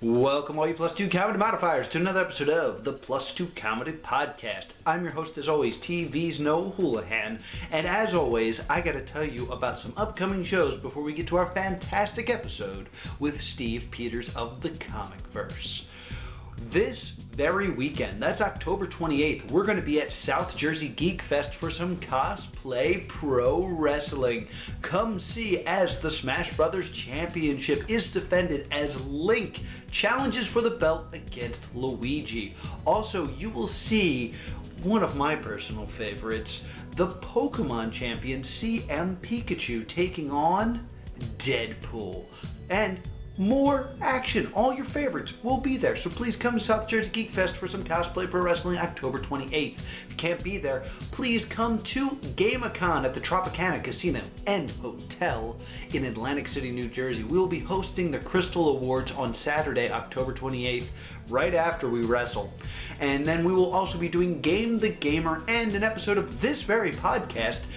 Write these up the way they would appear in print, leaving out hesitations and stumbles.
Welcome, all you Plus 2 comedy modifiers, to another episode of the Plus 2 Comedy Podcast. I'm your host, as always, TV's Noah Houlihan, and as always, I gotta tell you about some upcoming shows before we get to our fantastic episode with Steve Peters of the Comicverse. This very weekend, that's October 28th, we're going to be at South Jersey Geek Fest for some cosplay pro wrestling. Come see as the Smash Brothers Championship is defended as Link challenges for the belt against Luigi. Also, you will see one of my personal favorites, the Pokemon champion CM Pikachu taking on Deadpool. And more action. All your favorites will be there. So please come to South Jersey Geek Fest for some cosplay pro wrestling October 28th. If you can't be there, please come to GameCon at the Tropicana Casino and Hotel in Atlantic City, New Jersey. We will be hosting the Crystal Awards on Saturday, October 28th, right after we wrestle. And then we will also be doing Game the Gamer and an episode of this very podcast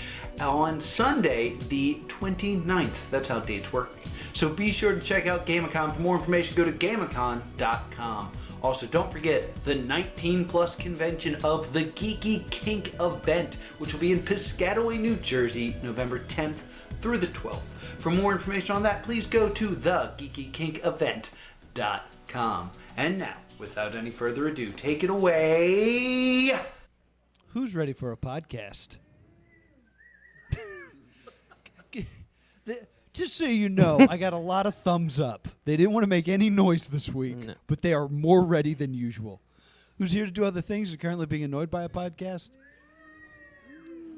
on Sunday, the 29th. That's how dates work. So be sure to check out GameCon. For more information, go to GameCon.com. Also, don't forget the 19 plus convention of the Geeky Kink event, which will be in Piscataway, New Jersey, November 10th through the 12th. For more information on that, please go to thegeekykinkevent.com. And now, without any further ado, take it away. Who's ready for a podcast? Just so you know, I got a lot of thumbs up. They didn't want to make any noise this week, but they are more ready than usual. Who's here to do other things and currently being annoyed by a podcast?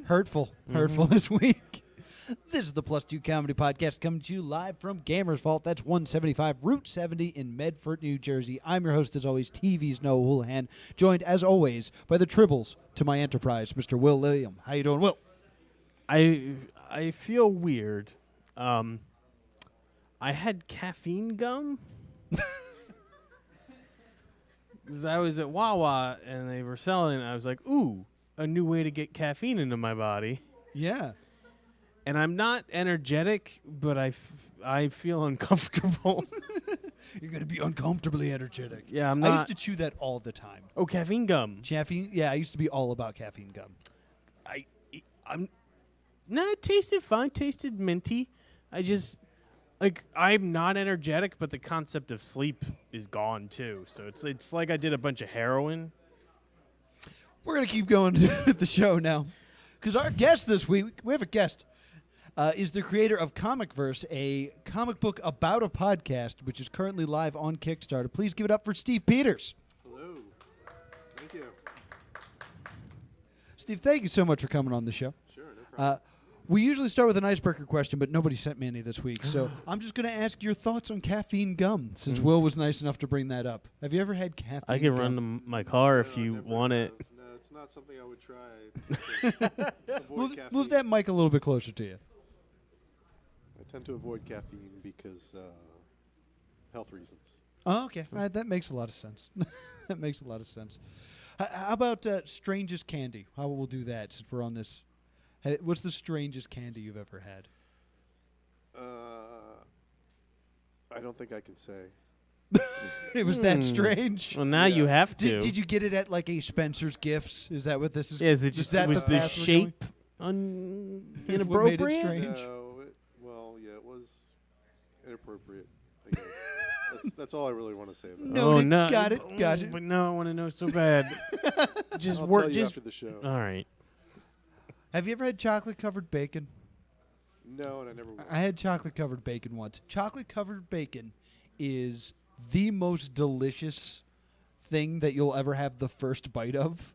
Hurtful this week. This is the Plus 2 Comedy Podcast coming to you live from Gamers Vault. That's 175 Route 70 in Medford, New Jersey. I'm your host, as always, TV's Noah Houlihan, joined, as always, by the Tribbles to my enterprise, Mr. Will William. How you doing, Will? I feel weird. I had caffeine gum. Because I was at Wawa and they were selling it. I was like, ooh, a new way to get caffeine into my body. Yeah. And I'm not energetic, but I feel uncomfortable. You're going to be uncomfortably energetic. Yeah, I'm not. I used to chew that all the time. Oh, caffeine gum. Caffeine? Yeah, I used to be all about caffeine gum. It tasted fine. Tasted minty. I'm not energetic, but the concept of sleep is gone too. So it's like I did a bunch of heroin. We're going to keep going with the show now. Because our guest this week, we have a guest, is the creator of Comicverse, a comic book about a podcast, which is currently live on Kickstarter. Please give it up for Steve Peters. Hello. Thank you. Steve, thank you so much for coming on the show. Sure, no problem. We usually start with an icebreaker question, but nobody sent me any this week. So I'm just going to ask your thoughts on caffeine gum, since Will was nice enough to bring that up. Have you ever had caffeine I can gum? run to my car if you want it. No, it's not something I would try. Move that mic a little bit closer to you. I tend to avoid caffeine because health reasons. Oh, okay. All right, that makes a lot of sense. That makes a lot of sense. How about strangest candy? How will we do that since we're on this? What's the strangest candy you've ever had? I don't think I can say. It was that strange? Well, now you have to. Did you get it at like a Spencer's Gifts? Is that what this is? Yeah, is it just that was the the path we're shape What made it inappropriate? strange? No, it was inappropriate. I guess. That's all I really want to say about it. Noted. Oh, no. Got it. But no, I want to know so bad. Just I'll work. tell you Just after the show. all right. Have you ever had chocolate-covered bacon? No, and I never will. I had chocolate-covered bacon once. Chocolate-covered bacon is the most delicious thing that you'll ever have the first bite of.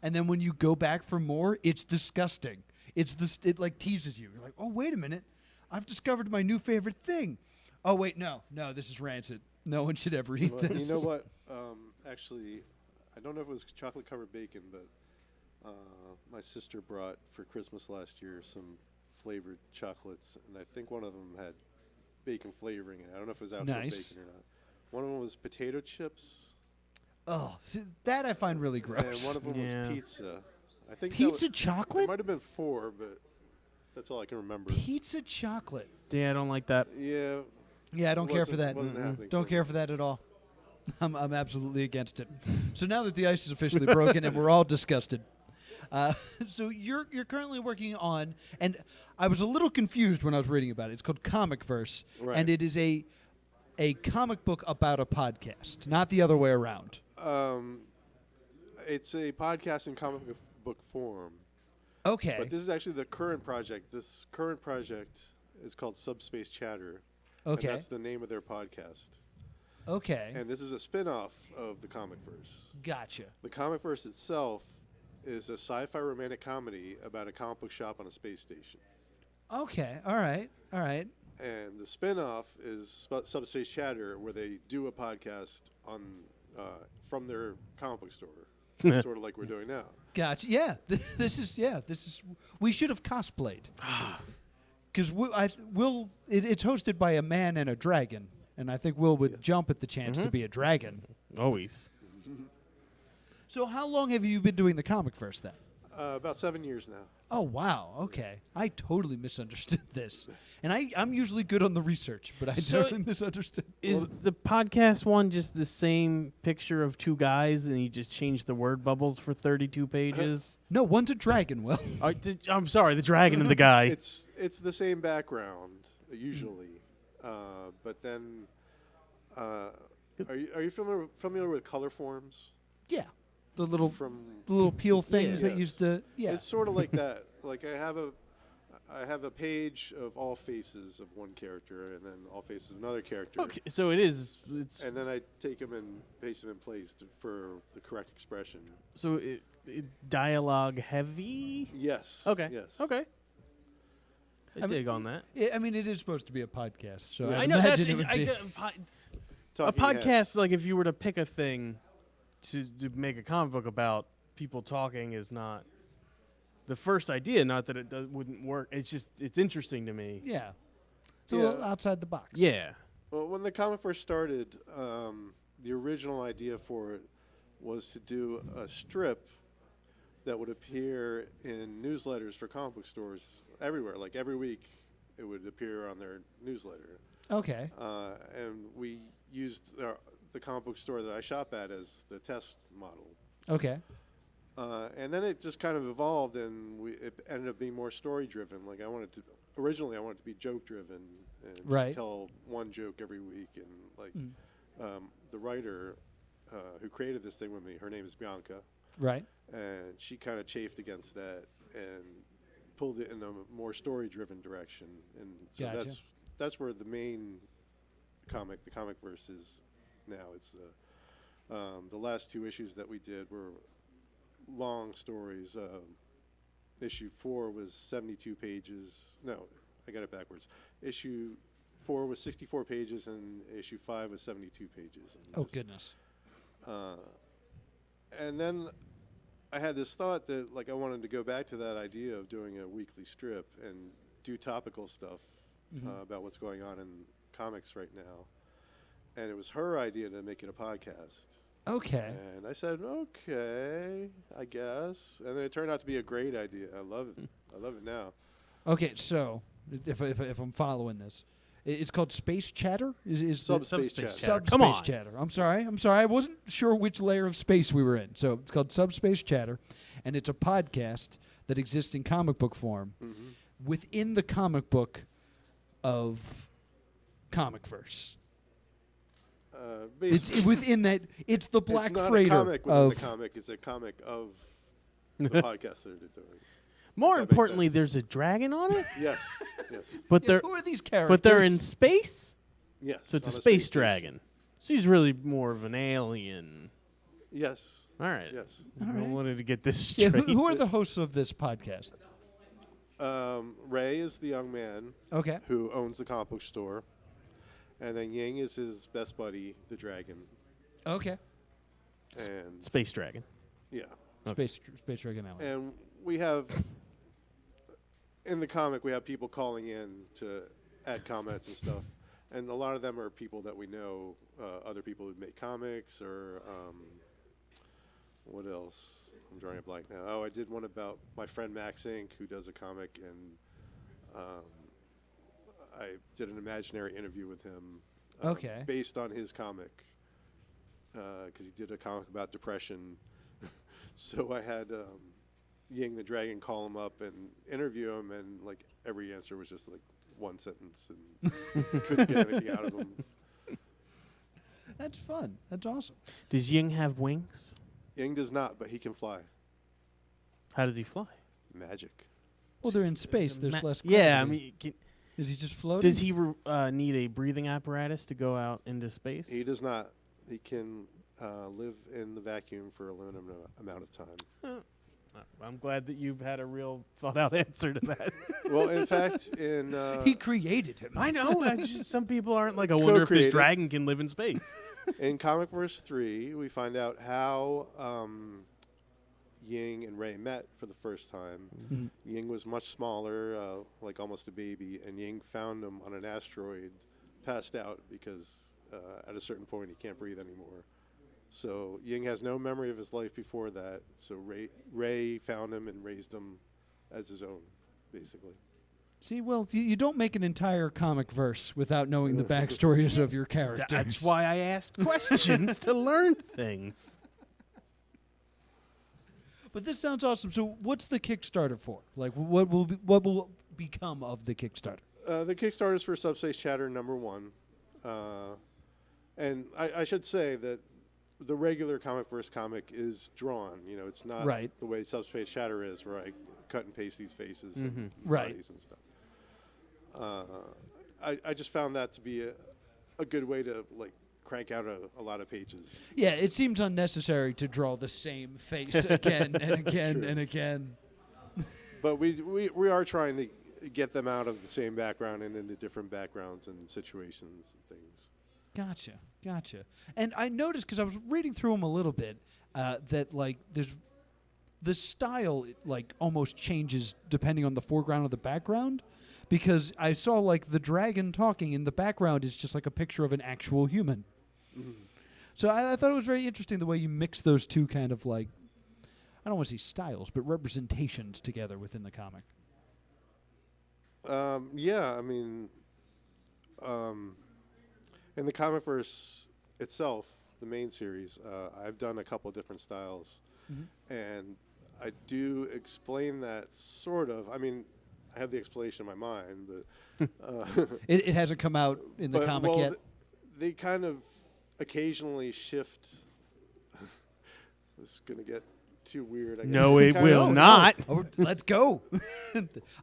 And then when you go back for more, it's disgusting. It like teases you. You're like, oh, wait a minute. I've discovered my new favorite thing. Oh, wait, no, this is rancid. No one should ever eat Well, this. you know what? Actually, I don't know if it was chocolate-covered bacon, but my sister brought for Christmas last year some flavored chocolates, and I think one of them had bacon flavoring in it. I don't know if it was actual Nice. bacon or not. One of them was potato chips. Oh, see, that I find really gross. And one of them Yeah. was pizza. I think Pizza It chocolate? might have been 4, but that's all I can remember. Pizza chocolate. Yeah, I don't like that. Yeah. Yeah, I don't care for that. Wasn't happening Don't for care me. for that at all. I'm absolutely against it. So now that the ice is officially broken and we're all disgusted, so you're currently working on, and I was a little confused when I was reading about it. It's called Comicverse, Right. and it is a comic book about a podcast, not the other way around. It's a podcast in comic book form. Okay. But this is actually the current project. This current project is called Subspace Chatter. Okay. And that's the name of their podcast. Okay. And this is a spin-off of the Comicverse. Gotcha. The Comicverse itself is a sci-fi romantic comedy about a comic book shop on a space station. Okay. All right. All right. And the spin-off is Subspace Chatter, where they do a podcast on from their comic book store, sort of like we're doing now. Gotcha. Yeah. This is. We should have cosplayed. Because it's hosted by a man and a dragon, and I think Will would jump at the chance to be a dragon. Always. So how long have you been doing the Comicverse then? About 7 years now. Oh, wow. Okay. I totally misunderstood this. And I'm usually good on the research, but I So totally misunderstood. Is the podcast one just the same picture of two guys and you just change the word bubbles for 32 pages? No, one's a dragon, Will. I'm sorry, the dragon and the guy. It's the same background usually, but then are you familiar with color forms? Yeah. The little From peel things that Yes. used to. Yeah. It's sort of like that. Like I have a page of all faces of one character and then all faces of another character. Okay, so it's And then I take them and paste them in place for the correct expression. so it dialogue heavy. Yes. Okay. Yes. Okay. I mean, dig on that. Yeah, I mean, it is supposed to be a podcast, so Yeah. I I know that's imagine it would be. a Talking podcast. heads. Like if you were to pick a thing to make a comic book about, people talking is not the first idea. Not that it wouldn't work. It's just it's interesting to me. Yeah. It's a Yeah. little outside the box. Yeah. Well, when the comic first started, the original idea for it was to do a strip that would appear in newsletters for comic book stores everywhere. Like every week, it would appear on their newsletter. Okay. And we used the comic book store that I shop at as the test model. Okay. And then it just kind of evolved, and it ended up being more story driven. Like originally I wanted to be joke driven and just Right. tell one joke every week. And like the writer who created this thing with me, her name is Bianca, Right. and she kind of chafed against that and pulled it in a more story driven direction. And so Gotcha. that's where the main the Comicverse is now. It's the last two issues that we did were long stories. Issue 4 was 72 pages. No, I got it backwards. Issue 4 was 64 pages, and issue 5 was 72 pages. And Oh, goodness. and then I had this thought that like I wanted to go back to that idea of doing a weekly strip and do topical stuff about what's going on in comics right now. And it was her idea to make it a podcast. Okay. And I said, okay, I guess. And then it turned out to be a great idea. I love it. I love it now. Okay, so if I'm following this, it's called Space Chatter. Is Subspace Chatter. Chatter. Come Subspace on. Chatter. I'm sorry. I wasn't sure which layer of space we were in. So it's called Subspace Chatter, and it's a podcast that exists in comic book form within the comic book of Comicverse. It's within that. It's the Black it's not Freighter a comic within of. the comic. It's a comic of the podcast that they're doing. More That makes importantly, sense. there's a dragon on it, Yes. Yes. but Yeah, they're who are these characters? but they're in space, Yes. so it's a on space station. dragon. So he's really more of an alien. Yes. All right. Yes. I wanted to get this Yeah, straight. who are the hosts of this podcast? Ray is the young man Okay. who owns the comic book store, and then Yang is his best buddy, the dragon, Okay. and Space dragon. yeah, Space Dragon Alley. and we have in the comic we have people calling in to add comments and stuff, and a lot of them are people that we know, other people who make comics or what else? I'm drawing a blank now. Oh, I did one about my friend Max Inc., who does a comic, and I did an imaginary interview with him. Okay. Based on his comic. because he did a comic about depression. So I had Ying the Dragon call him up and interview him, and like every answer was just like one sentence, and couldn't get anything out of him. That's fun. That's awesome. Does Ying have wings? Ying does not, but he can fly. How does he fly? Magic. Well, they're in space. There's less gravity. Yeah, I mean, Is he just floating? does he need a breathing apparatus to go out into space? He does not. He can live in the vacuum for a limited amount of time. I'm glad that you've had a real thought-out answer to that. Well, in fact, in He created him. I know. Some people aren't like, I wonder if this Co-created. dragon can live in space. in Comicverse 3, we find out how Ying and Ray met for the first time. Mhm. Ying was much smaller, like almost a baby, and Ying found him on an asteroid, passed out because at a certain point he can't breathe anymore. So Ying has no memory of his life before that. So Ray found him and raised him as his own, basically. See, well, you don't make an entire comic verse without knowing the backstories of your characters. That's why I asked questions to learn things. But this sounds awesome. So, what's the Kickstarter for? Like, what will become of the Kickstarter? The Kickstarter is for Subspace Chatter #1. And I should say that the regular Comicverse comic is drawn. You know, it's not Right. the way Subspace Chatter is, where I cut and paste these faces and Right. bodies and stuff. I just found that to be a good way to like crank out a lot of pages. Yeah, it seems unnecessary to draw the same face again and again Sure. and again. But we are trying to get them out of the same background and into different backgrounds and situations and things. Gotcha. And I noticed, because I was reading through them a little bit, that like there's the style like almost changes depending on the foreground or the background. Because I saw like the dragon talking in the background is just like a picture of an actual human. Mm-hmm. So I thought it was very interesting the way you mix those two kind of like, I don't want to say styles, but representations together within the comic. Yeah, I mean, in the Comicverse itself, the main series, I've done a couple different styles, and I do explain that sort of. I mean, I have the explanation in my mind, but It hasn't come out in the comic well, yet. They kind of occasionally shift. This is gonna get too weird. I guess. No, They it kind will of- not. Oh, let's go.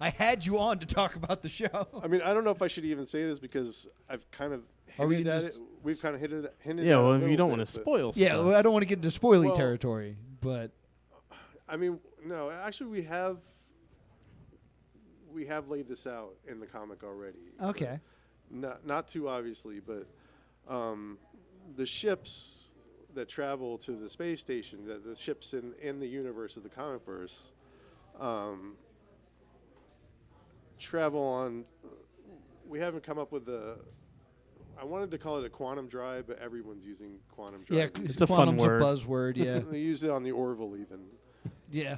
I had you on to talk about the show. I mean, I don't know if I should even say this because I've kind of Are we hinted at just- it. We've kind of hinted Yeah, at it well, a if you little don't bit, want to but- spoil Yeah, stuff. well, I don't want to get into spoiling Well- territory, but I mean, no, actually, we have laid this out in the comic already. but okay. Not too obviously, but the ships that travel to the space station, the ships in the universe of the Comicverse, travel on. We haven't come up with I wanted to call it a quantum drive, but everyone's using quantum drive. Yeah, It's a fun quantum's word. a buzzword, yeah. They use it on the Orville even. Yeah.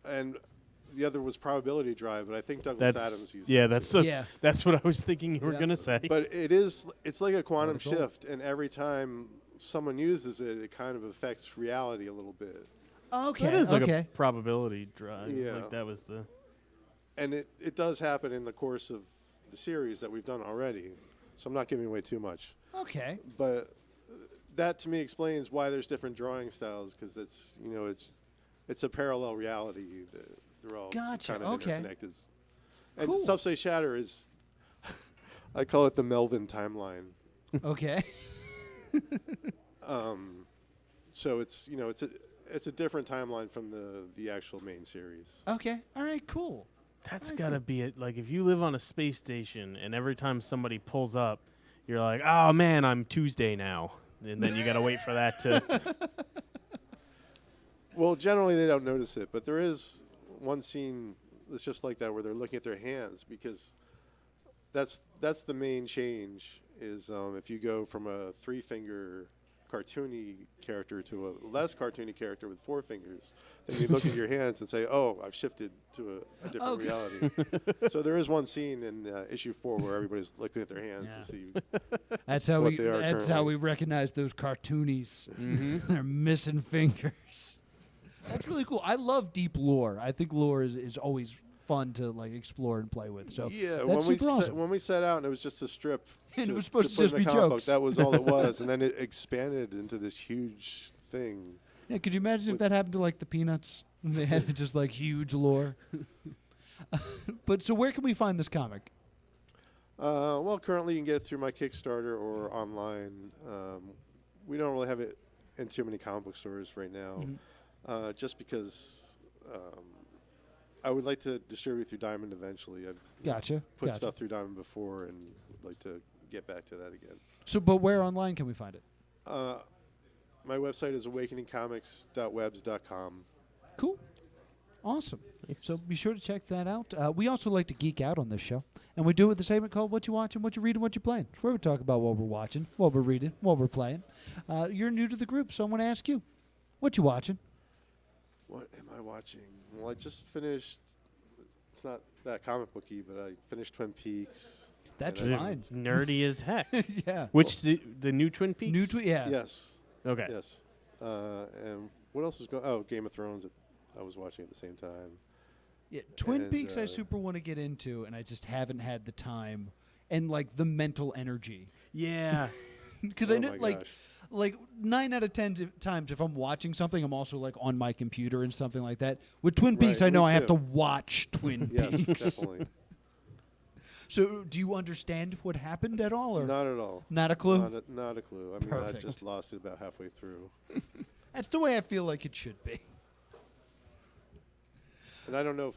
And the other was probability drive, but I think Douglas Adams used it. That's what I was thinking you were Yeah. gonna say. But it's like a quantum Not at all. shift, and every time someone uses it, it kind of affects reality a little bit. Okay. That is like okay. a probability drive. Yeah. Like that was the. And it does happen in the course of the series that we've done already, so I'm not giving away too much. Okay. But that to me explains why there's different drawing styles, because it's a parallel reality. They're all Gotcha, kind of okay. interconnected. And Cool. Subspace Shatter is, I call it the Melvin timeline. Okay. So it's a different timeline from the actual main series. Okay. All right. Cool. That's Very gotta cool. be it. Like if you live on a space station and every time somebody pulls up, you're like, oh man, I'm Tuesday now, and then you gotta wait for that to. Well, generally they don't notice it, but there is one scene that's just like that where they're looking at their hands, because that's the main change is if you go from a 3-finger cartoony character to a less cartoony character with 4 fingers, then you look at your hands and say, "Oh, I've shifted to a different reality." So there is one scene in issue 4 where everybody's looking at their hands to see. That's how what we. they are That's how currently. we recognize those cartoonies. They're missing fingers. That's really cool. I love deep lore. I think lore is always fun to like explore and play with. So Yeah, that's super awesome. when we set out, and it was just a strip. And it was supposed to put just in a be comic book, jokes. that was all it was, and then it expanded into this huge thing. Yeah, could you imagine if that happened to like the Peanuts? They had just like huge lore. But so where can we find this comic? Well, currently you can get it through my Kickstarter or online. We don't really have it in too many comic book stores right now, just because I would like to distribute through Diamond eventually. I've Gotcha. put stuff through Diamond before and would like to get back to that again. So, but where online can we find it? My website is awakeningcomics.webs.com. Cool. Awesome. Nice. So be sure to check that out. We also like to geek out on this show. And we do it with the segment called What You Watching, What You Reading, What You Playing. It's where we talk about what we're watching, what we're reading, what we're playing. You're new to the group, so I want to ask you, what you watching? What am I watching? Well, I just finished. It's not that comic booky, but I finished Twin Peaks. That's and I- fine. It's nerdy as heck. Yeah. Which the new Twin Peaks? Yeah. Yes. Okay. Yes. And what else was going? Oh, Game of Thrones. I was watching at the same time. Yeah, Twin And, Peaks I super want to get into, and I just haven't had the time and like the mental energy. Yeah. Because Oh I know my gosh. like 9 out of 10 times if I'm watching something, I'm also like on my computer and something like that. With Twin Peaks, Right, I know me I have to too. watch Twin Yes, Peaks. definitely. So do you understand what happened at all, or Not at all. not a clue? Not a clue. I mean, I Perfect. just lost it about halfway through. That's the way I feel like it should be. And I don't know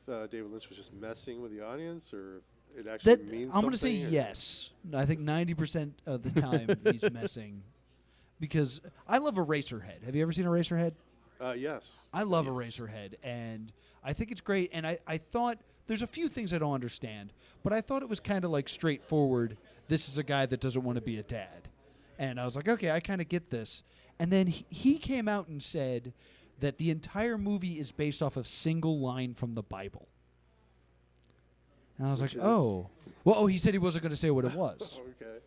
if David Lynch was just messing with the audience or it actually means I'm going to say something, or- yes. I think 90% of the time he's messing, because I love Eraserhead. Have you ever seen Eraserhead? Yes. I love Yes. Eraserhead, and I think it's great. And I thought there's a few things I don't understand, but I thought it was kind of like straightforward. This is a guy that doesn't want to be a dad. And I was like, okay, I kind of get this. And then he came out and said that the entire movie is based off of single line from the Bible. And I was Which like, is- oh. Well, he said he wasn't going to say what it was. Okay.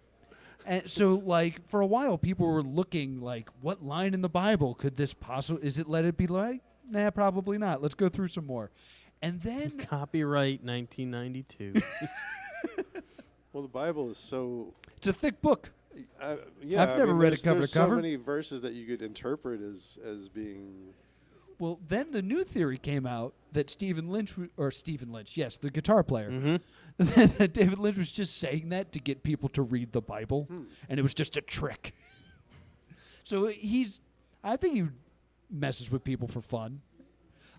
And so, like, for a while, people were looking like, what line in the Bible could this possibly? Is it Let It Be Light? Nah, probably not. Let's go through some more. And then, Copyright 1992. Well, the Bible is so. it's a thick book. Yeah, I've never read it cover to there's cover. so many verses that you could interpret as being. Well, then the new theory came out that Stephen Lynch, yes, the guitar player, that David Lynch was just saying that to get people to read the Bible, and it was just a trick. So I think he messes with people for fun.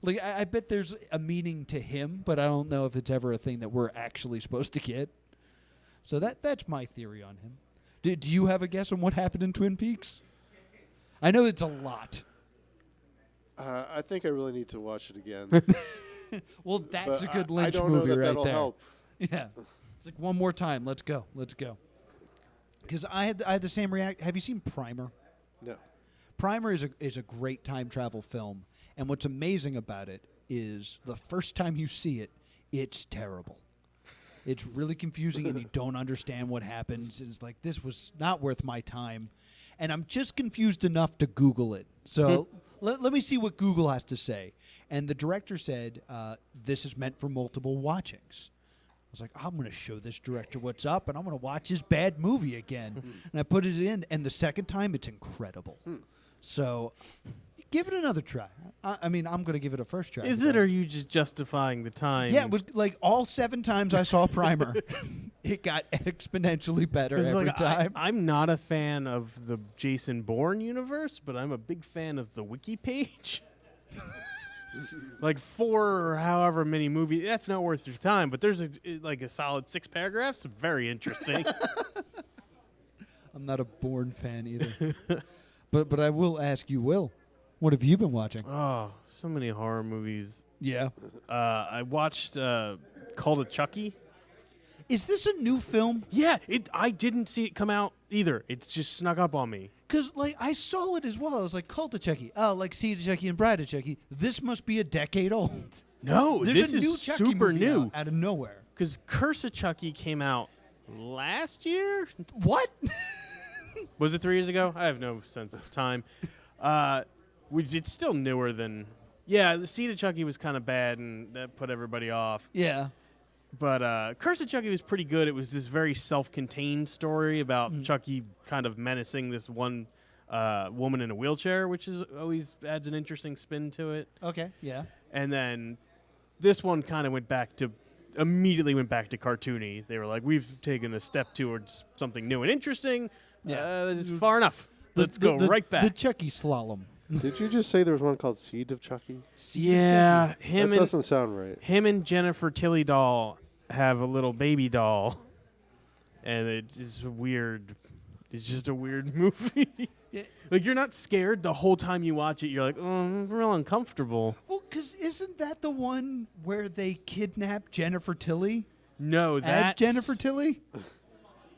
Like, I bet there's a meaning to him, but I don't know if it's ever a thing that we're actually supposed to get. So that's my theory on him. Do you have a guess on what happened in Twin Peaks? I know it's a lot. I think I really need to watch it again. Well, that's But a good I Lynch don't movie know that right that'll there. help. Yeah, it's like one more time. Let's go. Because I had the same react. Have you seen Primer? No. Primer is a great time travel film, and what's amazing about it is the first time you see it, it's terrible. It's really confusing, and you don't understand what happens. And it's like, this was not worth my time, and I'm just confused enough to Google it. So let me see what Google has to say. And the director said, this is meant for multiple watchings. I was like, I'm going to show this director what's up, and I'm going to watch his bad movie again. And I put it in, and the second time, it's incredible. So give it another try. I mean, I'm going to give it a first try. Is it, or are you just justifying the time? Yeah, it was like all 7 times I saw Primer, it got exponentially better 'Cause, every like, time. I'm not a fan of the Jason Bourne universe, but I'm a big fan of the wiki page. Like 4 or however many movies, that's not worth your time. But there's a solid 6 paragraphs, very interesting. I'm not a Bourne fan either. but I will ask you, Will, what have you been watching? Oh, so many horror movies. Yeah. I watched Cult of Chucky. Is this a new film? Yeah, I didn't see it come out either. It's just snuck up on me. Because, like, I saw it as well. I was like, Cult of Chucky. Oh, like Seed of Chucky and Bride of Chucky. This must be a decade old. No, There's this a new is Chucky super movie new. out of nowhere. Because Curse of Chucky came out last year? What? Was it 3 years ago? I have no sense of time. It's still newer than... Yeah, the Seed of Chucky was kind of bad, and that put everybody off. Yeah. But Curse of Chucky was pretty good. It was this very self-contained story about Chucky kind of menacing this one woman in a wheelchair, which is always adds an interesting spin to it. Okay, yeah. And then this one kind of immediately went back to cartoony. They were like, we've taken a step towards something new and interesting. Yeah. It's far enough. Let's go right back. The Chucky slalom. Did you just say there was one called Seed of Chucky? Yeah, That doesn't sound right. Him and Jennifer Tilly doll have a little baby doll, and it's weird. It's just a weird movie. Yeah. Like, you're not scared the whole time you watch it. You're like, oh, I'm real uncomfortable. Well, because isn't that the one where they kidnap Jennifer Tilly? No, that's As Jennifer Tilly?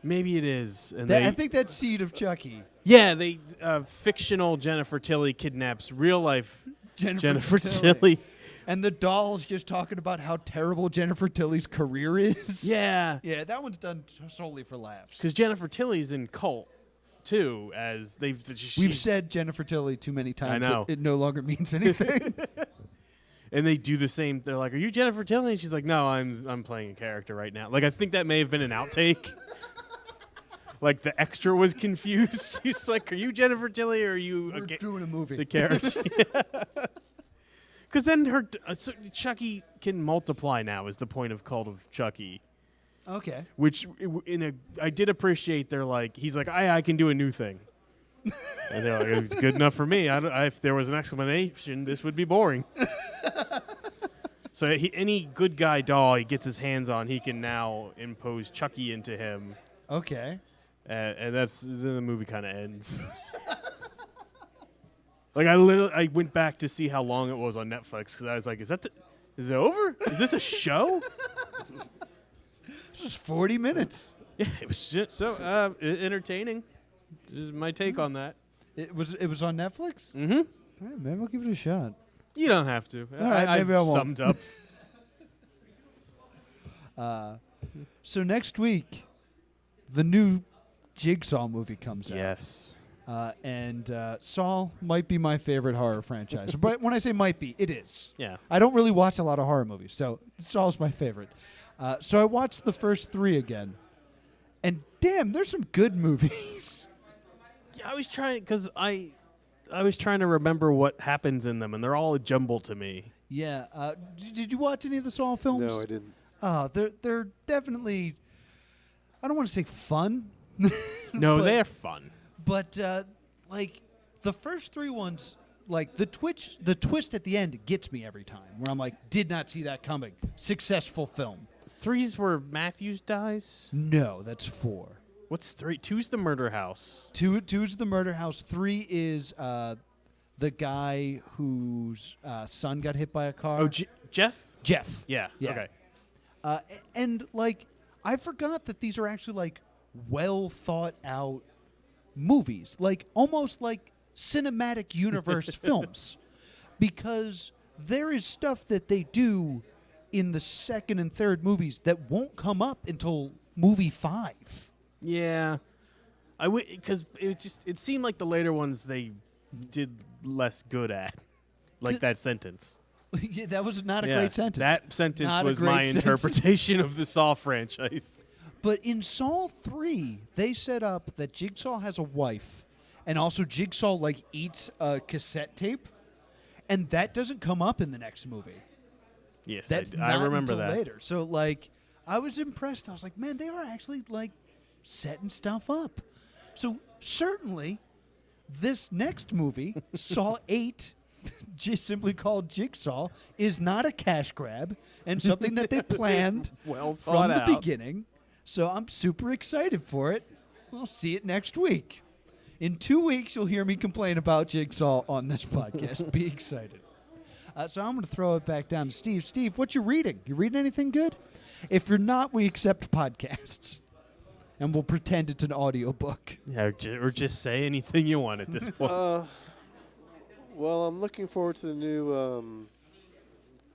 Maybe it is. And I think that's Seed of Chucky. yeah, they fictional Jennifer Tilly kidnaps real life Jennifer Tilly. And the doll's just talking about how terrible Jennifer Tilly's career is. Yeah, Yeah, that one's done solely for laughs. because Jennifer Tilly's in Cult too. As We've said Jennifer Tilly too many times. I know. It no longer means anything. and they do the same. They're like, "Are you Jennifer Tilly?" And she's like, "No, I'm playing a character right now." Like, I think that may have been an outtake. Like, the extra was confused. He's like, "Are you Jennifer Tilly or are you We're doing a movie. the character?" Because then so Chucky can multiply now. Is the point of Cult of Chucky? Okay. Which I did appreciate. They're like, he's like, I can do a new thing, and they're like, it's good enough for me. If there was an explanation, this would be boring. So any good guy doll he gets his hands on, he can now impose Chucky into him. Okay. And then the movie kind of ends. Like, I went back to see how long it was on Netflix because I was like, is it over? Is this a show? This is 40 minutes. Yeah, it was just so entertaining. This is my take on that. It was on Netflix? Mm-hmm. All right, maybe I'll give it a shot. You don't have to. All right, maybe I won't. Summed up. So next week, the new Jigsaw movie comes out. Yes. And Saw might be my favorite horror franchise. But when I say might be, it is. Yeah. I don't really watch a lot of horror movies, so Saw's my favorite. So I watched the first 3 again. And damn, there's some good movies. Yeah, I was trying because I was trying to remember what happens in them, and they're all a jumble to me. Yeah. Did you watch any of the Saw films? No, I didn't. They're definitely, I don't want to say fun. No, they're fun. But like the first 3 ones, like the twist at the end gets me every time. Where I'm like, did not see that coming. Successful film. 3's where Matthews dies. No, that's 4. What's 3? 2's the murder house. 2's the murder house. 3 is the guy whose son got hit by a car. Oh, Jeff? Jeff. Yeah. Yeah. Okay. And like, I forgot that these are actually like well thought out movies, like almost like cinematic universe films, because there is stuff that they do in the second and third movies that won't come up until movie 5. Yeah. Because it seemed like the later ones they did less good at, like that sentence. Yeah, that was not a great sentence. That sentence Not a was great my sentence. interpretation of the Saw franchise. But in Saw 3, they set up that Jigsaw has a wife, and also Jigsaw like eats a cassette tape, and that doesn't come up in the next movie. Yes, That's I not remember until that. later. So like, I was impressed. I was like, man, they are actually like setting stuff up. So certainly, this next movie, Saw 8, just simply called Jigsaw, is not a cash grab and something that they planned Well from thought the out. beginning. So I'm super excited for it. We'll see it next week. In 2 weeks, you'll hear me complain about Jigsaw on this podcast. Be excited. So I'm going to throw it back down to Steve. Steve, what you reading? You reading anything good? If you're not, we accept podcasts. And we'll pretend it's an audiobook. Yeah, or just say anything you want at this point. Well, I'm looking forward to the new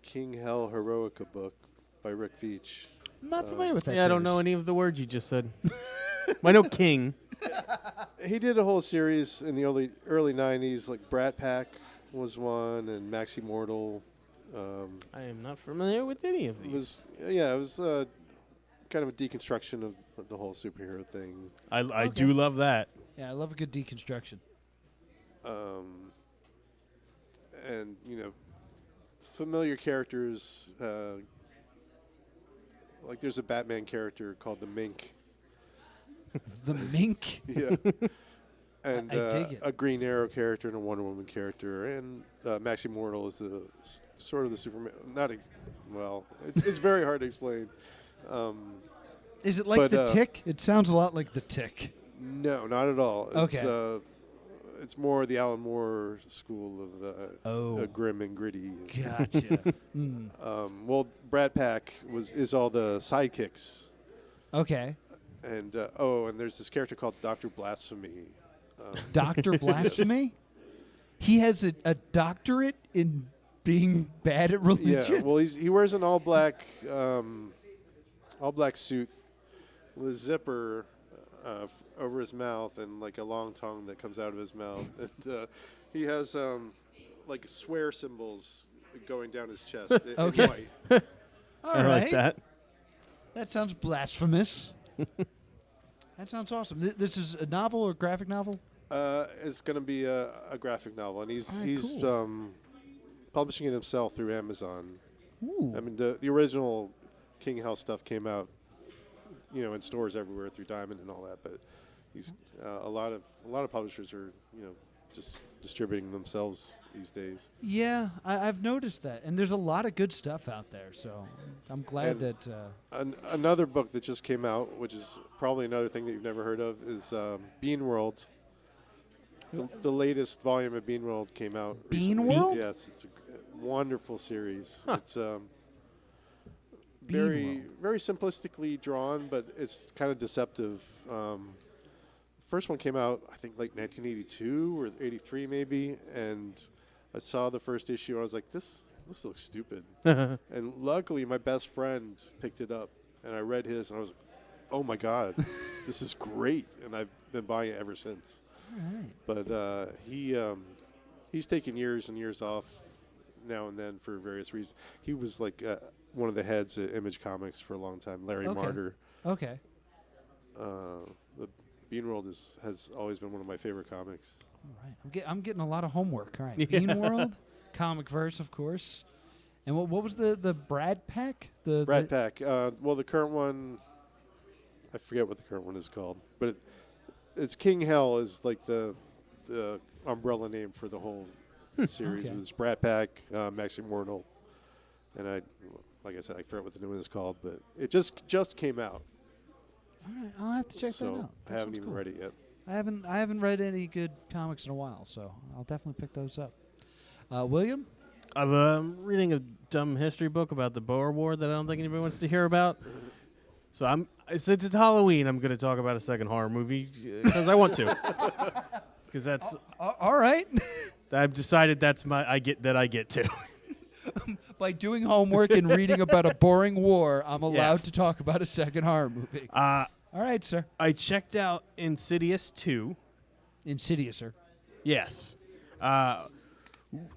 King Hell Heroica book by Rick Veitch. I'm not familiar with that I don't know series. any of the words you just said. I know King. He did a whole series in the early 90s, like Brat Pack was one, and Maxi Mortal. I am not familiar with any of It these. was kind of a deconstruction of the whole superhero thing. I do love that. Yeah, I love a good deconstruction. And, familiar characters, like there's a Batman character called the Mink. The Mink? Yeah. And I dig it. a Green Arrow character and a Wonder Woman character. And Maxi Mortal is the sort of the Superman. It's very hard to explain. Is it like but, The Tick? It sounds a lot like The Tick. No, not at all. Okay. It's more the Alan Moore school of grim and gritty. Gotcha. Well, Brat Pack is all the sidekicks. Okay. And and there's this character called Dr. Blasphemy. Dr. Blasphemy? He has a doctorate in being bad at religion? Yeah, well, he wears an all black suit with a zipper over his mouth and like a long tongue that comes out of his mouth. And he has like swear symbols going down his chest in Okay. white. All I right. like that. That sounds blasphemous. That sounds awesome. This is a novel or graphic novel? It's going to be a graphic novel, and he's cool. publishing it himself through Amazon. Ooh. I mean, the original King Hell stuff came out, in stores everywhere through Diamond and all that. But he's a lot of publishers are, just distributing themselves these days. Yeah, I've noticed that. And there's a lot of good stuff out there, so I'm glad And that... Another book that just came out, which is probably another thing that you've never heard of, is Bean World. The latest volume of Bean World came out. Bean recently. World? Yes, it's a wonderful series. Huh. It's Bean very World. very simplistically drawn, but it's kind of deceptive. First one came out, I think, like 1982 or 83 maybe, and I saw the first issue and I was like, this looks stupid. And luckily, my best friend picked it up, and I read his, and I was like, oh my god, this is great, and I've been buying it ever since. All right. But he's taken years and years off now and then for various reasons. He was like one of the heads at Image Comics for a long time, Larry Okay. Martyr. Okay. The Bean World has always been one of my favorite comics. All right. I'm getting a lot of homework. All right. Yeah. Bean World, Comicverse, of course. And what was the Brad Pack? Brat Pack. Well, the current one, I forget what the current one is called, but it's King Hell is like the umbrella name for the whole series. Okay. It's Brat Pack, Maxi Mortal, and like I said, I forget what the new one is called, but it just came out, All right. I'll have to check that so out. I That haven't sounds even cool. read it yet. I haven't read any good comics in a while, so I'll definitely pick those up. William? I'm reading a dumb history book about the Boer War that I don't think anybody wants to hear about. So since it's Halloween, I'm going to talk about a second horror movie because I want to. Because that's All right. I've decided that's I get to. By doing homework and reading about a boring war, I'm allowed Yeah. to talk about a second horror movie. All right, sir. I checked out Insidious 2. Insidious, sir. Yes.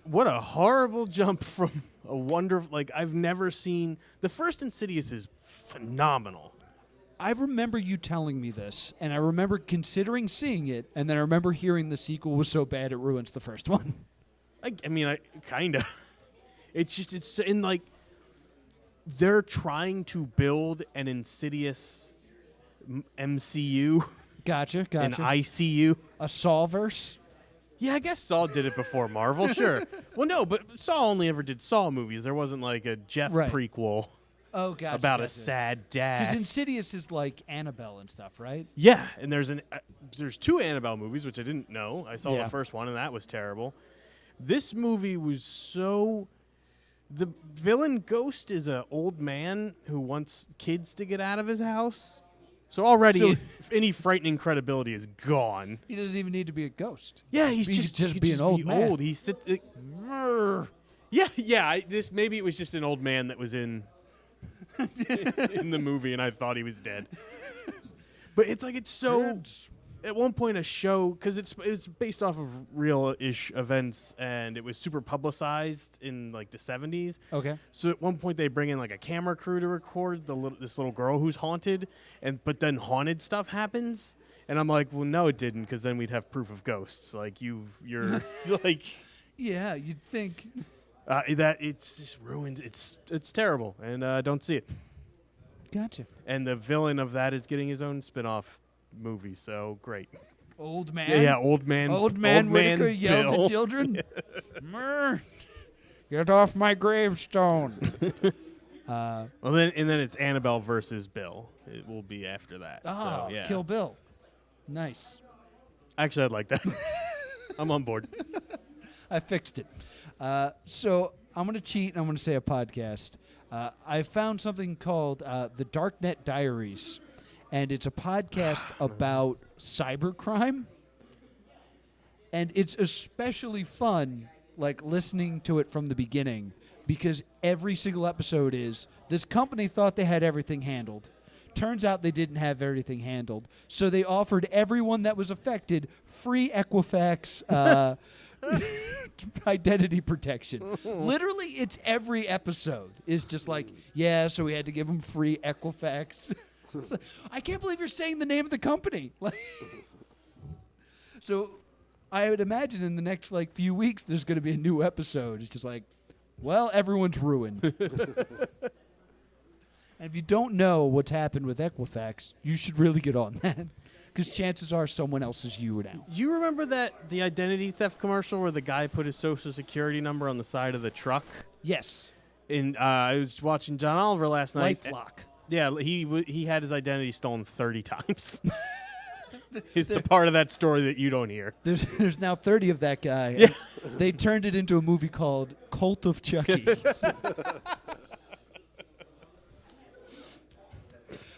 What a horrible jump from a wonderful, I've never seen. The first Insidious is phenomenal. I remember you telling me this, and I remember considering seeing it, and then I remember hearing the sequel was so bad it ruins the first one. I mean, kind of. It's in they're trying to build an Insidious MCU, Gotcha. an ICU. A Sawverse? Yeah, I guess Saw did it before Marvel, sure. Well, no, but Saw only ever did Saw movies. There wasn't like a Jeff Right. prequel Oh, gotcha. about a sad Because dad. Insidious is like Annabelle and stuff, right? Yeah, and there's two Annabelle movies, which I didn't know. I saw Yeah. the first one, and that was terrible. This movie was so The villain Ghost is an old man who wants kids to get out of his house. So already any frightening credibility is gone. He doesn't even need to be a ghost. Yeah, He he's could just be an old man. Old. He sits. Yeah. Maybe it was just an old man that was in the movie, and I thought he was dead. But it's so. At one point, a show, because it's based off of real-ish events, and it was super publicized in like the 70s. Okay. So at one point, they bring in like a camera crew to record this little girl who's haunted, but then haunted stuff happens, and I'm like, well, no, it didn't, because then we'd have proof of ghosts. Like you're like, yeah, you'd think. that it's just ruined. It's terrible, and don't see it. Gotcha. And the villain of that is getting his own spin-off movie, so great. Old man. Yeah, old man. Old man Whitaker yells Bill. at children. Murr, get off my gravestone. Well, then it's Annabelle versus Bill. It will be after that. Ah, so, yeah. Kill Bill. Nice. Actually, I'd like that. I'm on board. I fixed it. So I'm going to cheat and I'm going to say a podcast. I found something called The Darknet Diaries, and it's a podcast about cybercrime. And it's especially fun, like, listening to it from the beginning, because every single episode is, this company thought they had everything handled. Turns out they didn't have everything handled. So they offered everyone that was affected free Equifax identity protection. Literally, it's every episode is just like, yeah, so we had to give them free Equifax. So, I can't believe you're saying the name of the company. So I would imagine in the next few weeks there's going to be a new episode. It's just like, well, everyone's ruined. And if you don't know what's happened with Equifax, you should really get on that, because chances are someone else is you now. You remember the identity theft commercial where the guy put his social security number on the side of the truck? Yes. And I was watching John Oliver last night. LifeLock. Yeah, he had his identity stolen 30 times. It's the part of that story that you don't hear. There's now 30 of that guy. Yeah. They turned it into a movie called Cult of Chucky.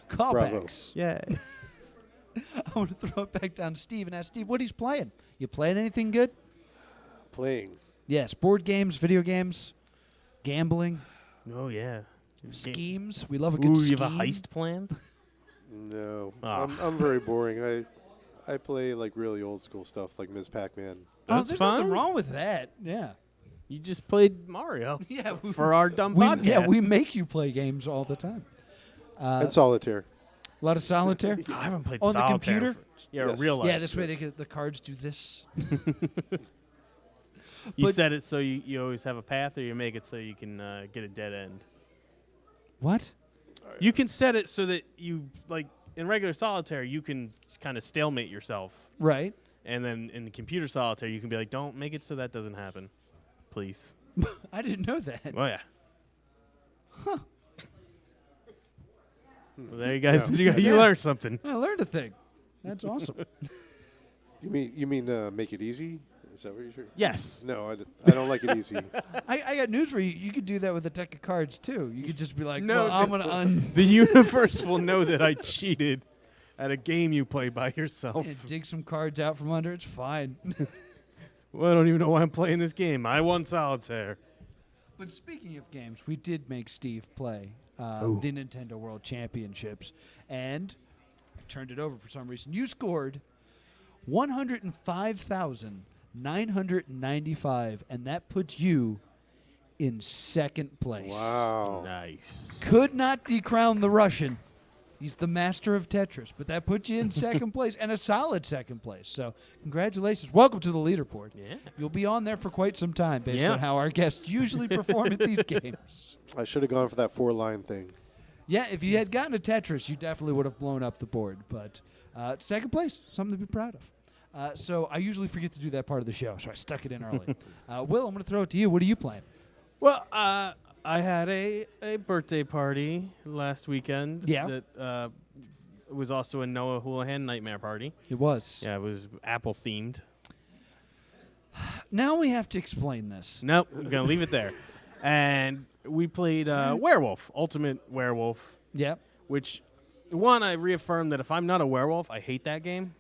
Callbacks. Yeah. I want to throw it back down to Steve and ask Steve what he's playing. You playing anything good? Playing. Yes, board games, video games, gambling, Oh, yeah. schemes. We love a good Ooh, scheme. you have a heist plan? No, Ah. I'm very boring. I play like really old school stuff like Ms. Pac-Man. That's there's fun. nothing wrong with that. Yeah. You just played Mario Yeah. for our dumb podcast. Yeah, we make you play games all the time. And solitaire. A lot of solitaire. I haven't played On the solitaire computer? Yeah, Yes. real life. Yeah, this way the cards do this. You but- set it so you always have a path, or you make it so you can get a dead end. What? You can set it so that you, like, in regular solitaire, you can kind of stalemate yourself. Right. And then in computer solitaire, you can be like, don't make it so that doesn't happen. Please. I didn't know that. Oh, yeah. Well, there you guys. You Yeah. learned something. I learned a thing. That's awesome. You mean make it easy? Is that what you're saying? Yes. No, I don't like it easy. I got news for you. You could do that with a deck of cards, too. You could just be like, No, well, I'm going to The universe will know that I cheated at a game you play by yourself. dig some cards out from under. It's fine. Well, I don't even know why I'm playing this game. I won solitaire. But speaking of games, we did make Steve play Ooh. the Nintendo World Championships, and I turned it over for some reason. You scored 105,995, and that puts you in second place. Wow. Nice. Could not decrown the Russian. He's the master of Tetris, but that puts you in second place, and a solid second place. So congratulations. Welcome to the leaderboard. Yeah. You'll be on there for quite some time based Yeah. on how our guests usually perform at these games. I should have gone for that 4-line thing. Yeah, if you had gotten to Tetris, you definitely would have blown up the board. But second place, something to be proud of. So I usually forget to do that part of the show, so I stuck it in early. Will, I'm going to throw it to you. What are you playing? Well, I had a birthday party last weekend. Yeah. That was also a Noah Houlihan nightmare party. It was. Yeah, it was Apple themed. Now we have to explain this. Nope, I'm gonna leave it there. And we played Werewolf, Ultimate Werewolf, Yep. which, one, I reaffirmed that if I'm not a werewolf, I hate that game.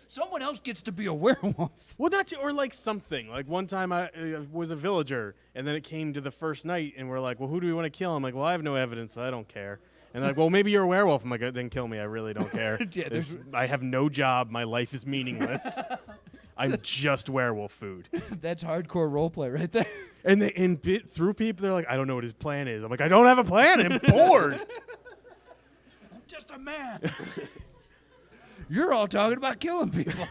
Someone else gets to be a werewolf. Well, that's or like something. Like one time I was a villager, and then it came to the first night, and we're like, well, who do we want to kill? I'm like, well, I have no evidence, so I don't care. And they're like, well, maybe you're a werewolf. I'm like, then kill me. I really don't care. Yeah, I have no job. My life is meaningless. I'm just werewolf food. That's hardcore roleplay right there. And through people, they're like, I don't know what his plan is. I'm like, I don't have a plan. I'm bored. I'm just a man. You're all talking about killing people.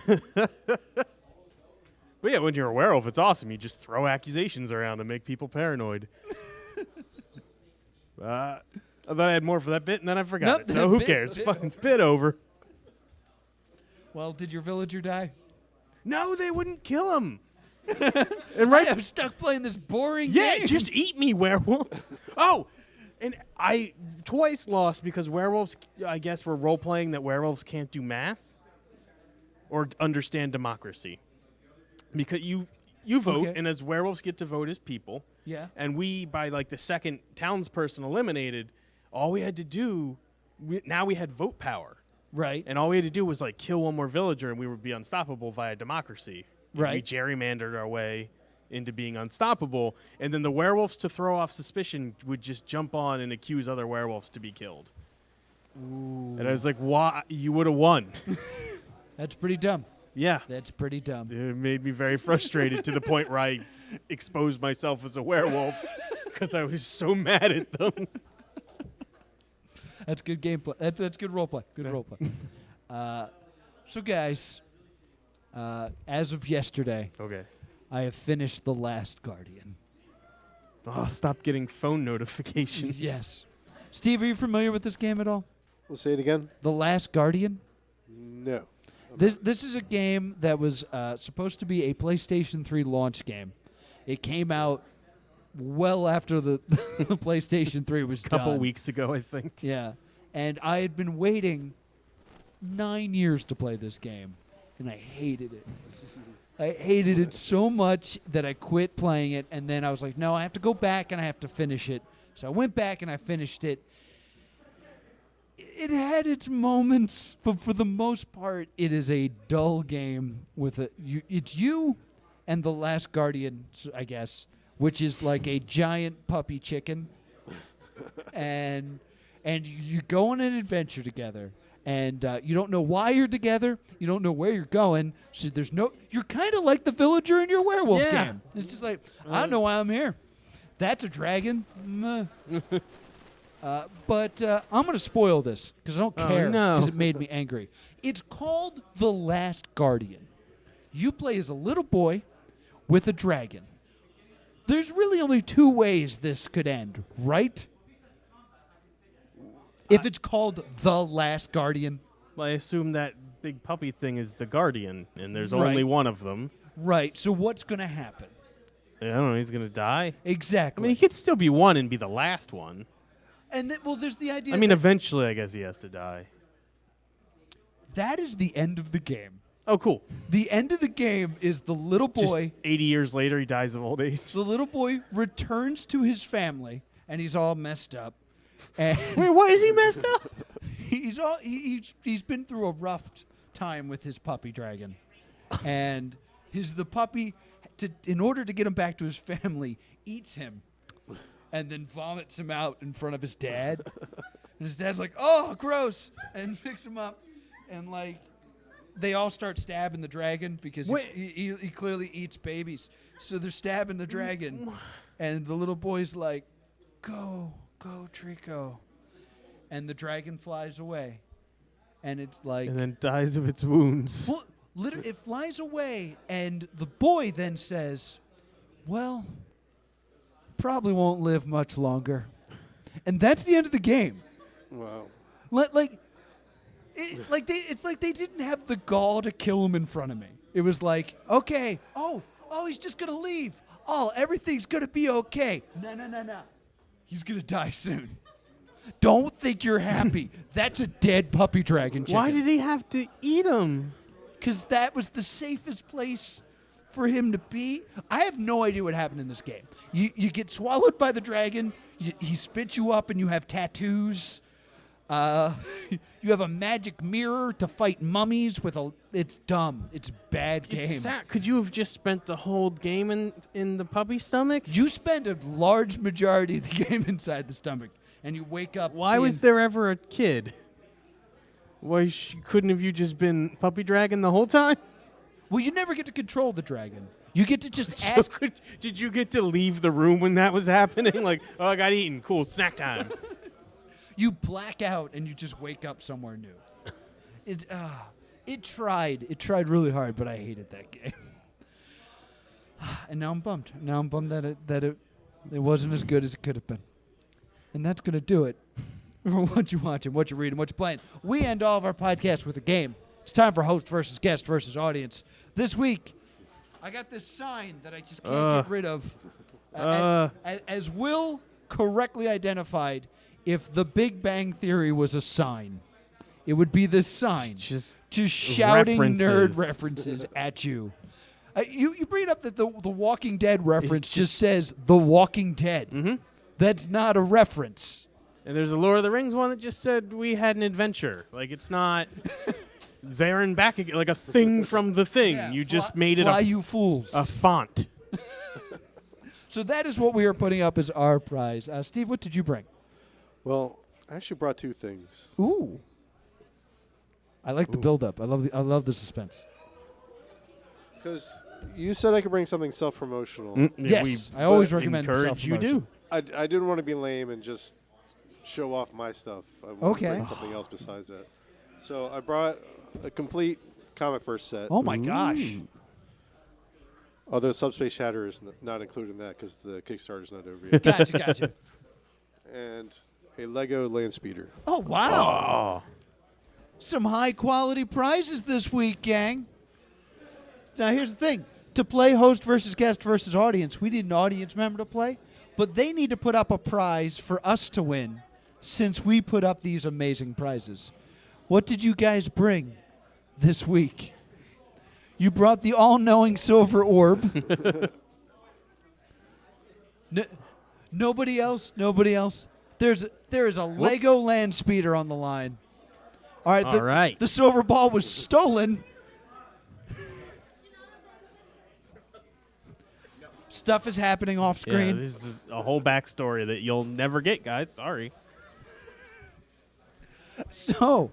But yeah, when you're a werewolf, it's awesome. You just throw accusations around and make people paranoid. I thought I had more for that bit, and then I forgot it. So who cares? It's bit over. Well, did your villager die? No, they wouldn't kill him. And right, I'm stuck playing this boring game. Yeah, just eat me, werewolf. Oh, and I twice lost because werewolves, I guess, were role-playing that werewolves can't do math or understand democracy. Because you vote, Okay. and as werewolves get to vote as people, Yeah. and we, by like the second townsperson eliminated, all we had to do, now we had vote power. Right. And all we had to do was like kill one more villager, and we would be unstoppable via democracy. And Right. we gerrymandered our way into being unstoppable, and then the werewolves, to throw off suspicion, would just jump on and accuse other werewolves to be killed. Ooh. And I was like, "Why? You would have won." That's pretty dumb. Yeah. That's pretty dumb. It made me very frustrated to the point where I exposed myself as a werewolf because I was so mad at them. That's good gameplay. That's good roleplay. Good roleplay. So, guys, as of yesterday, Okay. I have finished The Last Guardian. Oh, stop getting phone notifications. Yes. Steve, are you familiar with this game at all? We'll say it again. The Last Guardian? No. This is a game that was supposed to be a PlayStation 3 launch game. It came out well after the the PlayStation 3 was done. A couple weeks ago, I think. Yeah. And I had been waiting 9 years to play this game, and I hated it. I hated it so much that I quit playing it, and then I was like, no, I have to go back and I have to finish it. So I went back and I finished it. It had its moments, but for the most part, it is a dull game with it's you and the Last Guardian, I guess, which is like a giant puppy chicken. and you go on an adventure together, and you don't know why you're together. You don't know where you're going. So you're kind of like the villager in your werewolf game. It's just like, I don't know why I'm here. That's a dragon. But I'm going to spoil this because I don't care because it made me angry. It's called The Last Guardian. You play as a little boy with a dragon. There's really only two ways this could end, right? If it's called The Last Guardian. Well, I assume that big puppy thing is the Guardian, and there's Right. only one of them. Right. So what's going to happen? I don't know. He's going to die. I Exactly. mean, he could still be one and be the last one. And there's the idea I mean, that eventually, I guess he has to die. that is the end of the game. Oh, cool. The end of the game is the little boy. Just 80 years later, he dies of old age. The little boy returns to his family, and he's all messed up. And Wait, what? Is he messed up? he's been through a rough time with his puppy dragon, and the puppy, in order to get him back to his family, eats him, and then vomits him out in front of his dad. And his dad's like, "Oh, gross," and picks him up, and like they all start stabbing the dragon because he clearly eats babies. So they're stabbing the dragon, and the little boy's like, "Go, Trico," and the dragon flies away, and it's like, And then dies of its wounds. well, literally, it flies away, and the boy then says, "Well, probably won't live much longer," and that's the end of the game. Wow. It's like they didn't have the gall to kill him in front of me. It was like, okay, oh, he's just gonna leave. Oh, everything's gonna be okay. No. He's gonna die soon. Don't think you're happy. That's a dead puppy dragon chicken. Why did he have to eat him? Because that was the safest place for him to be. I have no idea what happened in this game. You get swallowed by the dragon. He spits you up, and you have tattoos. You have a magic mirror to fight mummies with a. It's dumb. It's a bad game. It's sad. Could you have just spent the whole game in the puppy stomach? You spend a large majority of the game inside the stomach, and you wake up. Why was there ever a kid? Why couldn't have you just been puppy dragon the whole time? Well, you never get to control the dragon. You get to just ask. Did you get to leave the room when that was happening? Like, oh, I got eaten. Cool, snack time. You black out and you just wake up somewhere new. It tried really hard, but I hated that game. And now I'm bummed. Now I'm bummed that it wasn't as good as it could have been. And that's gonna do it for what you're watching, what you're reading, what you're playing. We end all of our podcasts with a game. It's time for host versus guest versus audience. This week, I got this sign that I just can't get rid of. As Will correctly identified, if the Big Bang Theory was a sign, it would be this sign. Just shouting nerd references at you. You bring it up that the Walking Dead reference just says The Walking Dead. Mm-hmm. That's not a reference. And there's a Lord of the Rings one that just said we had an adventure. Like, it's not there and back again, like a thing from the thing. Yeah, you just made it you fools. A font. So that is what we are putting up as our prize. Steve, what did you bring? Well, I actually brought two things. Ooh. I like the build-up. I love the suspense. Because you said I could bring something self-promotional. Yes, I always recommend encourage you do. I didn't want to be lame and just show off my stuff. I wanted to bring something else besides that. So I brought a complete Comicverse set. Oh, my gosh. Although Subspace Shatter is not included in that because the Kickstarter's not over yet. Gotcha. And a Lego land speeder. Oh, wow. Some high-quality prizes this week, gang. Now, here's the thing. To play host versus guest versus audience, we need an audience member to play, but they need to put up a prize for us to win since we put up these amazing prizes. What did you guys bring this week? You brought the all-knowing silver orb. Nobody else? There is a Lego land speeder on the line. All right. The silver ball was stolen. Stuff is happening off screen. Yeah, this is a whole backstory that you'll never get, guys. Sorry. So,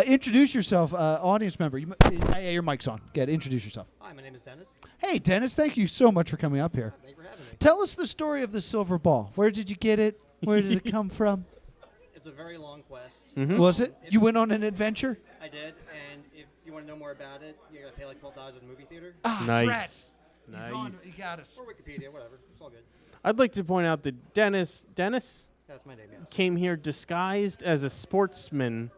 introduce yourself, audience member. Your mic's on. Introduce yourself. Hi, my name is Dennis. Hey, Dennis. Thank you so much for coming up here. Thank you for having me. Tell us the story of the silver ball. Where did you get it? Where did it come from? It's a very long quest. Mm-hmm. Was it? You went on an adventure? I did, and if you want to know more about it, you got to pay like $12 at the movie theater. Nice. He got us. Or Wikipedia, whatever. It's all good. I'd like to point out that Dennis That's my name, yes. came here disguised as a sportsman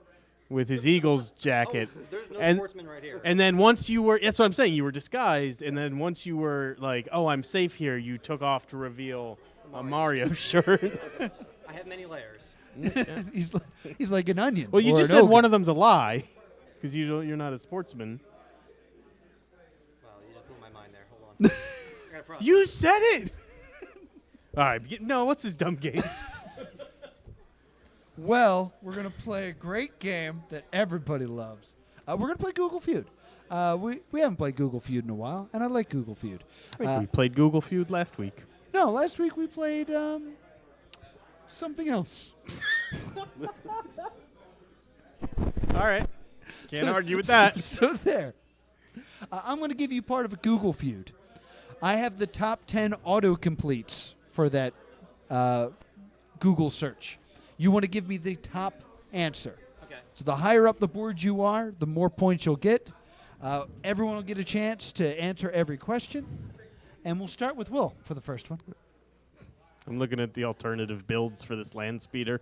with his Eagles jacket. Oh, there's no sportsman right here. And then once you were, that's what I'm saying, you were disguised, and then once you were like, oh, I'm safe here, you took off to reveal a Mario shirt. I have many layers. He's like an onion. Well, you just said one of them's a lie because you're not a sportsman. Well, you just blew my mind there. Hold on. I gotta process. You said it! All right. No, what's this dumb game? Well, we're going to play a great game that everybody loves. We're going to play Google Feud. We haven't played Google Feud in a while, and I like Google Feud. I think we played Google Feud last week. No, last week we played something else. All right. Can't argue with that. So there. I'm going to give you part of a Google Feud. I have the top 10 autocompletes for that Google search. You want to give me the top answer. Okay. So the higher up the board you are, the more points you'll get. Everyone will get a chance to answer every question. And we'll start with Will for the first one. I'm looking at the alternative builds for this land speeder.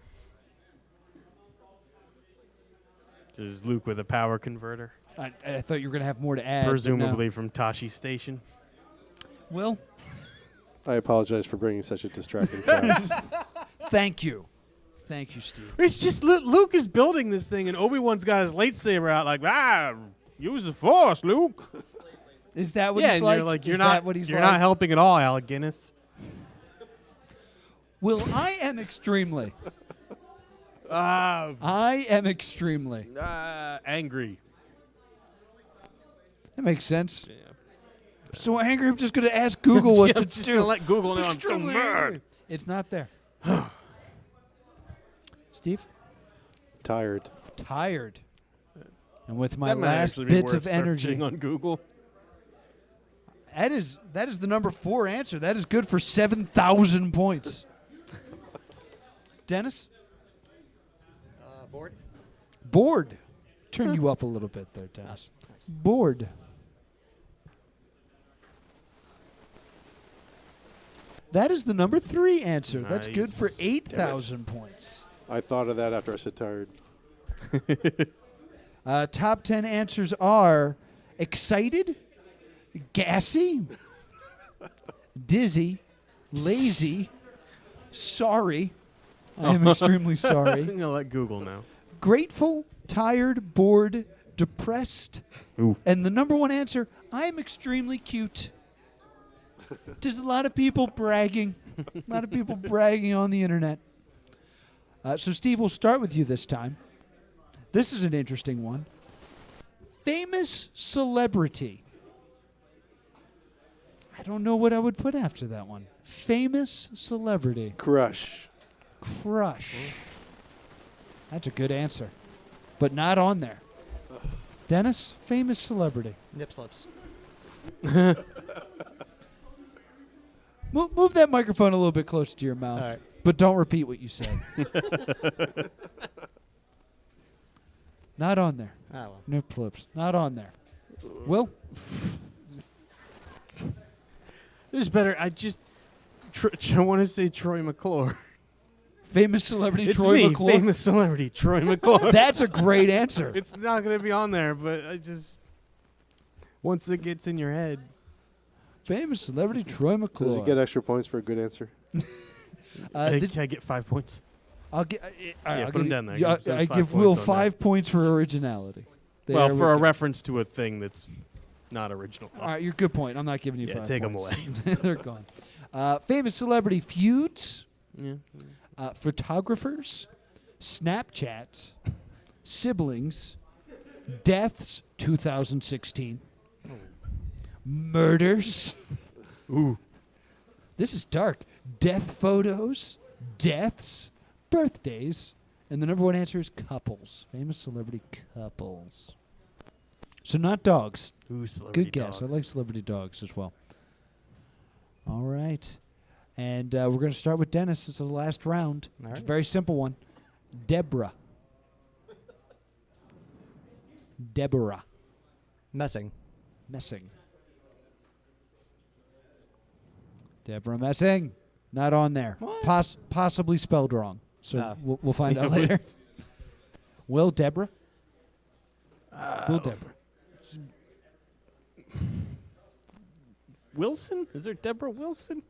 This is Luke with a power converter. I thought you were going to have more to add. Presumably from Tashi Station. Will? I apologize for bringing such a distracting prize. Thank you. Thank you, Steve. It's just Luke is building this thing, and Obi-Wan's got his lightsaber out like, use the Force, Luke. Is that what yeah, he's and like? you're like, Is you're that not, what he's you're like? not helping at all, Alec Guinness. Well, I am extremely. I am extremely. Angry. That makes sense. Yeah. So angry, I'm just going to ask Google what to I'm just do. gonna let Google know I'm so Extremely mad. angry. It's not there. Steve? Tired. Tired. And with my That might last actually be bits worth of energy. searching on Google. That is the number 4 answer. That is good for 7,000 points. Dennis? Board. Bored. Turn you up a little bit there, Dennis. Bored. That is the number 3 answer. That's good for Nice. 8,000 points. I thought of that after I said tired. Top 10 answers are excited, gassy, dizzy, lazy, sorry. I am extremely I'm sorry. gonna let Google know. Grateful, tired, bored, depressed. Ooh. And the number 1 answer, I am extremely cute. There's a lot of people bragging. A lot of people bragging on the internet. So, Steve, we'll start with you this time. This is an interesting one. Famous celebrity. I don't know what I would put after that one. Famous celebrity. Crush. Crush. That's a good answer. But not on there. Dennis, famous celebrity. Nip slips. Move that microphone a little bit closer to your mouth. All right. But don't repeat what you said. Not on there. Oh, well. No clips. Not on there. Will? This is better. I just I want to say Troy McClure. Famous celebrity It's Troy me, McClure? famous celebrity Troy McClure. That's a great answer. It's not going to be on there, but I just once it gets in your head. Famous celebrity Troy Does McClure. he get extra points for a good answer? Can I get 5 points? I'll get. Yeah, put 'em down there. I Give him 5 give points Will on that. 5 points for originality. Well, There for we a go. reference to a thing that's not original. All right, you're good point. I'm not giving you Yeah, 5 take 'em points. They're gone. Famous celebrity feuds, Yeah. photographers, Snapchats, siblings, deaths 2016, murders. Ooh. This is dark. Death photos, deaths, birthdays, and the number 1 answer is couples. Famous celebrity couples. So not dogs. Ooh, celebrity Good guess. I dogs. like celebrity dogs as well. All right. And we're going to start with Dennis. It's the last round. All It's a right. very simple one. Deborah. Deborah. Messing. Messing. Deborah Messing. Not on there. What? Possibly spelled wrong. So Oh. we'll find out later. Will Deborah? Will Deborah. Wilson? Is there Deborah Wilson?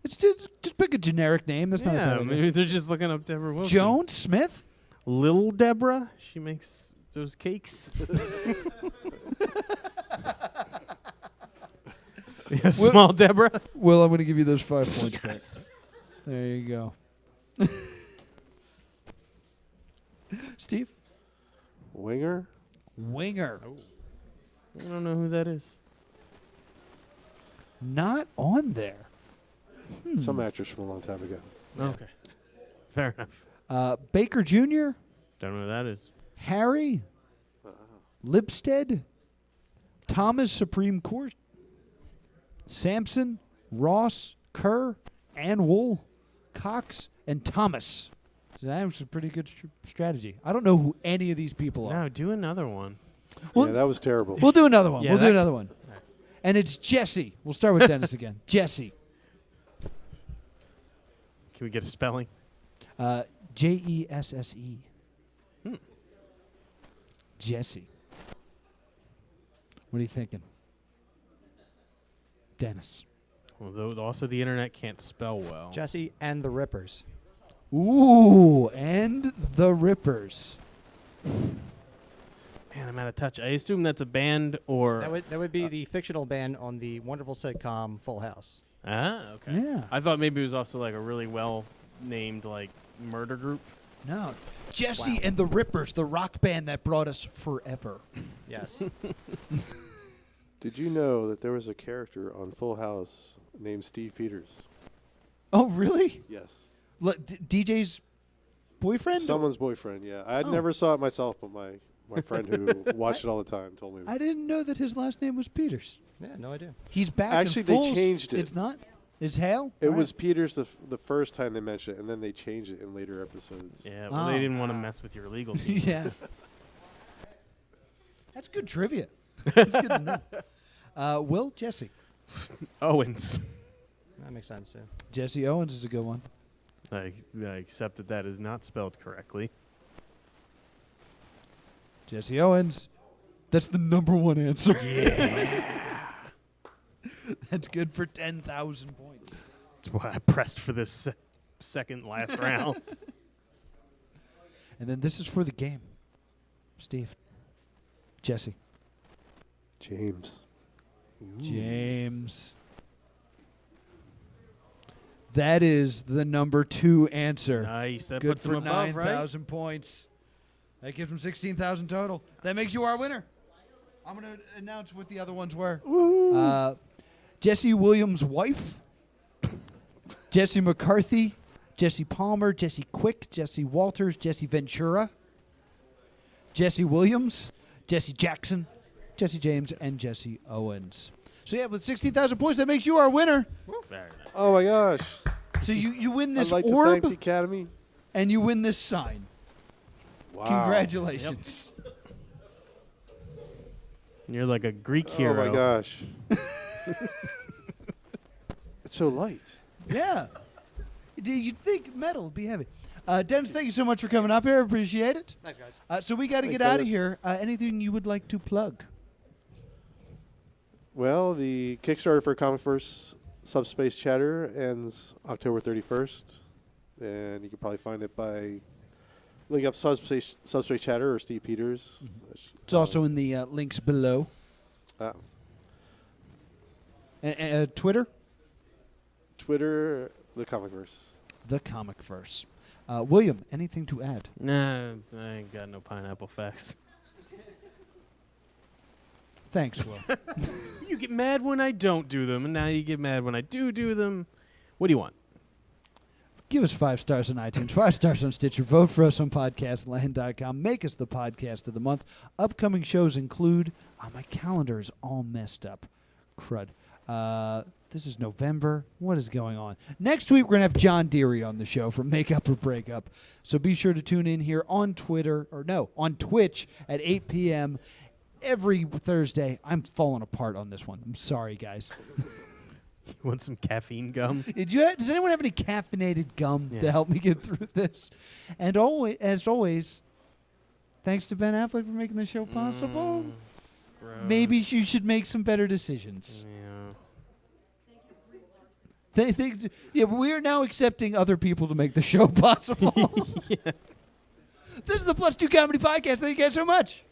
It's just pick a generic name. That's not a Yeah, bad idea. maybe they're just looking up Deborah Wilson. Jones Smith? Lil Deborah? She makes those cakes. Yeah, small Deborah. Will, I'm going to give you those 5 points back. There you go. Steve? Winger? Winger. I don't know who that is. Not on there. Some actress from a long time ago. Okay. Fair enough. Baker Jr., Don't know who that is. Harry, Lipstead, Thomas Supreme Court, Sampson, Ross, Kerr, Ann Wool, Cox, and Thomas. So that was a pretty good strategy. I don't know who any of these people are. No, do another one. Well- Yeah, that was terrible. We'll do another one. Yeah, we'll do that- another one. And it's Jesse. We'll start with Dennis again. Jesse. Can we get a spelling? Jesse. Jesse. What are you thinking? Dennis. Although also the internet can't spell well. Jesse and the Rippers. Ooh, and the Rippers. Man, I'm out of touch. I assume that's a band or. That would be the fictional band on the wonderful sitcom Full House. Ah, okay. Yeah. I thought maybe it was also like a really well named like murder group. No. Jesse Wow. and the Rippers, the rock band that brought us forever. Yes. Did you know that there was a character on Full House named Steve Peters? Oh, really? Yes. DJ's boyfriend? Someone's boyfriend, yeah. I Oh. never saw it myself, but my friend who watched it all the time told me. I didn't know that his last name was Peters. Yeah, no idea. He's back. Actually, in they full changed it. It's not. It's Hale. It All was Peters the first time they mentioned it, and then they changed it in later episodes. Yeah, well, Oh. they didn't want to mess with your legal right. team. Yeah. That's good trivia. That's good to know. Will Jesse. Owens. That makes sense, too. Jesse Owens is a good one. I accept that that is not spelled correctly. Jesse Owens. That's the number one answer. Yeah. That's good for 10,000 points. That's why I pressed for this second last round. And then this is for the game. Steve. Jesse. James. James. That is the number 2 answer. Nice. That Good puts him for above, right? 9,000 points. That gives him 16,000 total. That makes you our winner. I'm going to announce what the other ones were. Jesse Williams' wife, Jesse McCarthy, Jesse Palmer, Jesse Quick, Jesse Walters, Jesse Ventura, Jesse Williams, Jesse Jackson, Jesse James, and Jesse Owens. So yeah, with 16,000 points, that makes you our winner. Very nice. Oh my gosh! So you win this I'd like to thank the orb, Academy. and you win this sign. Wow! Congratulations. You're like a Greek Oh hero. my gosh! It's so light. Yeah. You'd think metal would be heavy. Dennis, thank you so much for coming up here. Appreciate it. Thanks, guys. So we got to Thanks, get out of Dennis. here. Anything you would like to plug? Well, the Kickstarter for Comicverse Subspace Chatter ends October 31st, and you can probably find it by looking up Subspace Chatter or Steve Peters. It's also in the links below. Twitter, Twitter, the Comicverse. the Comicverse. William, anything to add? Nah, I ain't got no pineapple facts. Thanks, Will. You get mad when I don't do them, and now you get mad when I do them. What do you want? Give us 5 stars on iTunes, 5 stars on Stitcher. Vote for us on podcastland.com. Make us the podcast of the month. Upcoming shows include... my calendar is all messed up. Crud. This is November. What is going on? Next week, we're going to have John Deary on the show from Make Up or Break Up. So be sure to tune in here on on Twitch at 8 p.m. every Thursday. I'm falling apart on this one. I'm sorry, guys. You want some caffeine gum? Does anyone have any caffeinated gum Yeah. to help me get through this? And as always, thanks to Ben Affleck for making the show possible. Gross. Maybe you should make some better decisions. Yeah. Yeah, but we are now accepting other people to make the show possible. This is the Plus 2 Comedy Podcast. Thank you guys so much.